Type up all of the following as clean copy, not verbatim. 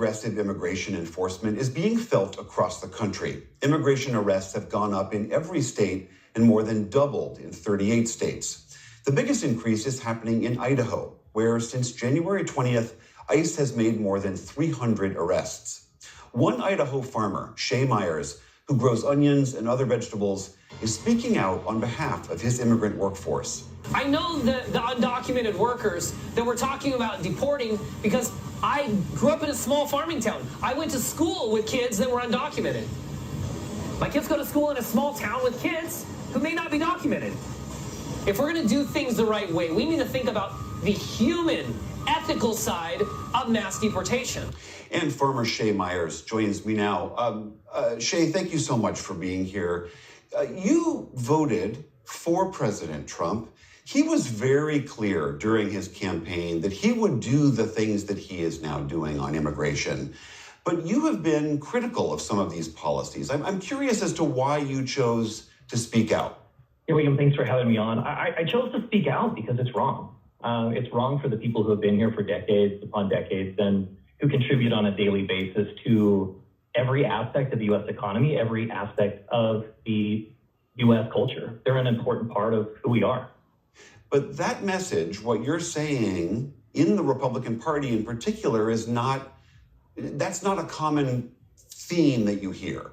Aggressive immigration enforcement is being felt across the country. Immigration arrests have gone up in every state and more than doubled in 38 states. The biggest increase is happening in Idaho, where since January 20th, ICE has made more than 300 arrests. One Idaho farmer, Shay Myers, who grows onions and other vegetables, is speaking out on behalf of his immigrant workforce. I know the undocumented workers that we're talking about deporting because I grew up in a small farming town. I went to school with kids that were undocumented. My kids go to school in a small town with kids who may not be documented. If we're going to do things the right way, we need to think about the human, ethical side of mass deportation. And farmer Shay Myers joins me now. Shay, thank you so much for being here. You voted for President Trump. He was very clear during his campaign that he would do the things that he is now doing on immigration. But you have been critical of some of these policies. I'm curious as to why you chose to speak out. Yeah, William, thanks for having me on. I chose to speak out because it's wrong. It's wrong for the people who have been here for decades upon decades and who contribute on a daily basis to every aspect of the U.S. economy, every aspect of the U.S. culture. They're an important part of who we are. But that message, what you're saying in the Republican Party in particular, that's not a common theme that you hear.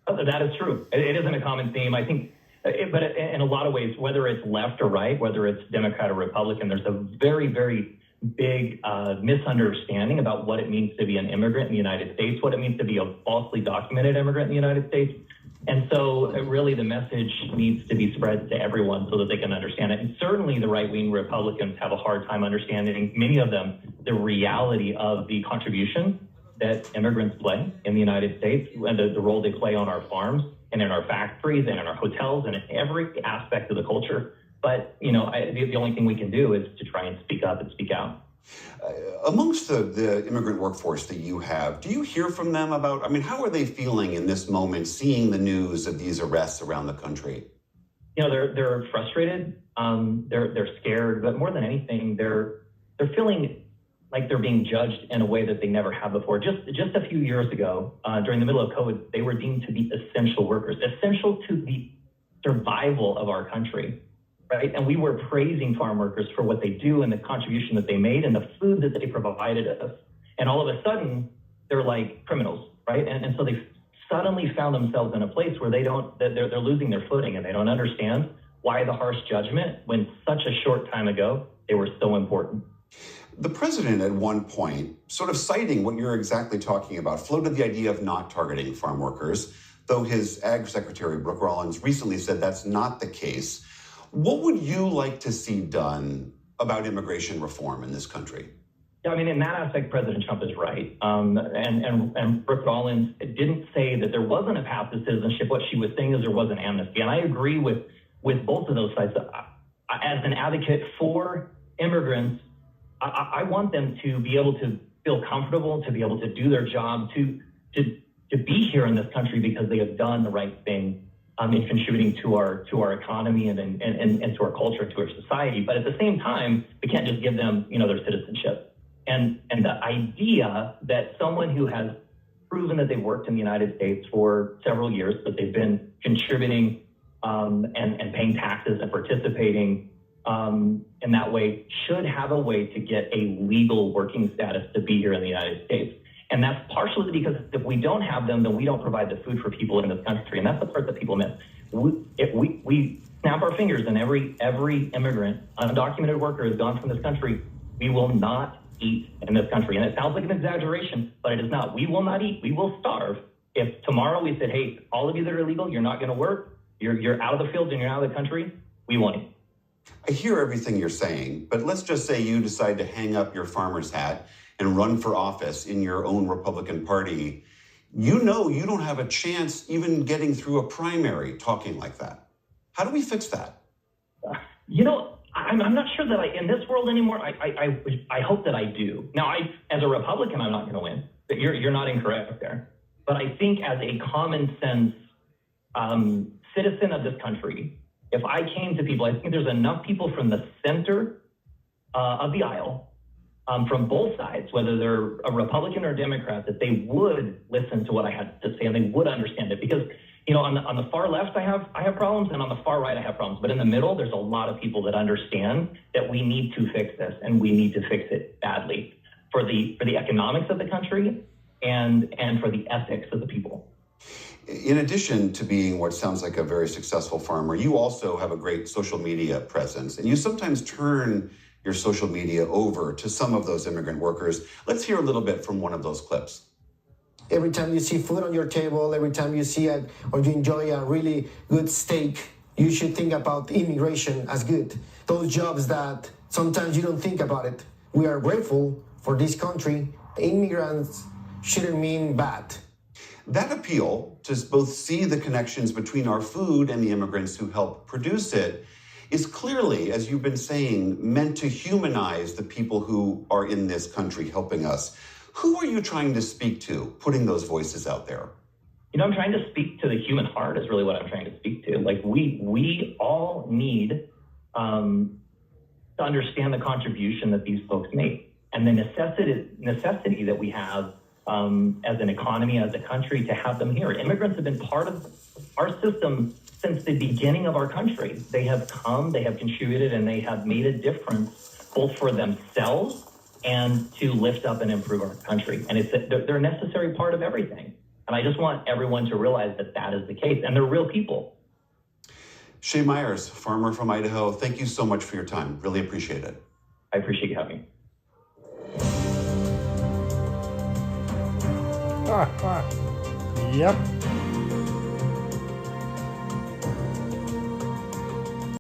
That is true. It isn't a common theme. I think, but in a lot of ways, whether it's left or right, whether it's Democrat or Republican, there's a very, very big misunderstanding about what it means to be an immigrant in the United States, what it means to be a falsely documented immigrant in the United States. And so really the message needs to be spread to everyone so that they can understand it. And certainly the right-wing Republicans have a hard time understanding, many of them, the reality of the contribution that immigrants play in the United States and the role they play on our farms and in our factories and in our hotels and in every aspect of the culture. But, the only thing we can do is to try and speak up and speak out. Amongst the immigrant workforce that you have, do you hear from them about, how are they feeling in this moment, seeing the news of these arrests around the country? They're frustrated, they're scared, but more than anything, they're feeling like they're being judged in a way that they never have before. Just a few years ago, during the middle of COVID, they were deemed to be essential workers, essential to the survival of our country. Right. And we were praising farm workers for what they do and the contribution that they made and the food that they provided us. And all of a sudden, they're like criminals. Right. And so they suddenly found themselves in a place where they're losing their footing and they don't understand why the harsh judgment when such a short time ago they were so important. The president at one point, sort of citing what you're exactly talking about, floated the idea of not targeting farm workers, though his Ag Secretary, Brooke Rollins, recently said that's not the case. What would you like to see done about immigration reform in this country? Yeah, in that aspect, President Trump is right. And Brooke Rollins didn't say that there wasn't a path to citizenship. What she was saying is there was an amnesty. And I agree with both of those sides. As an advocate for immigrants, I want them to be able to feel comfortable, to be able to do their job, to be here in this country because they have done the right thing. In contributing to our economy and to our culture, to our society. But at the same time, we can't just give them, their citizenship. And the idea that someone who has proven that they've worked in the United States for several years, that they've been contributing and paying taxes and participating in that way, should have a way to get a legal working status to be here in the United States. And that's partially because if we don't have them, then we don't provide the food for people in this country. And that's the part that people miss. We snap our fingers and every immigrant, undocumented worker has gone from this country. We will not eat in this country. And it sounds like an exaggeration, but it is not. We will not eat. We will starve. If tomorrow we said, hey, all of you that are illegal, you're not going to work. You're out of the field and you're out of the country. We won't eat. I hear everything you're saying, but let's just say you decide to hang up your farmer's hat and run for office in your own Republican Party. You don't have a chance even getting through a primary talking like that. How do we fix that? I'm not sure that in this world anymore. I hope that I do. Now, as a Republican, I'm not going to win. You're not incorrect there. But I think as a common sense citizen of this country, if I came to people, I think there's enough people from the center of the aisle from both sides, whether they're a Republican or a Democrat, that they would listen to what I had to say and they would understand it. Because, on the far left, I have problems, and on the far right, I have problems. But in the middle, there's a lot of people that understand that we need to fix this, and we need to fix it badly for the economics of the country and for the ethics of the people. In addition to being what sounds like a very successful farmer, you also have a great social media presence, and you sometimes turn your social media over to some of those immigrant workers. Let's hear a little bit from one of those clips. Every time you see food on your table, every time you see or you enjoy a really good steak, you should think about immigration as good. Those jobs that sometimes you don't think about it. We are grateful for this country. Immigrants shouldn't mean bad. That appeal to both see the connections between our food and the immigrants who help produce it is clearly, as you've been saying, meant to humanize the people who are in this country helping us. Who are you trying to speak to, putting those voices out there? I'm trying to speak to the human heart is really what I'm trying to speak to. Like, we all need to understand the contribution that these folks make and the necessity that we have as an economy, as a country, to have them here. Immigrants have been part of our system since the beginning of our country. They have come, they have contributed, and they have made a difference both for themselves and to lift up and improve our country. And they're a necessary part of everything. And I just want everyone to realize that that is the case. And they're real people. Shay Myers, farmer from Idaho, thank you so much for your time. Really appreciate it. I appreciate you having me. Yep.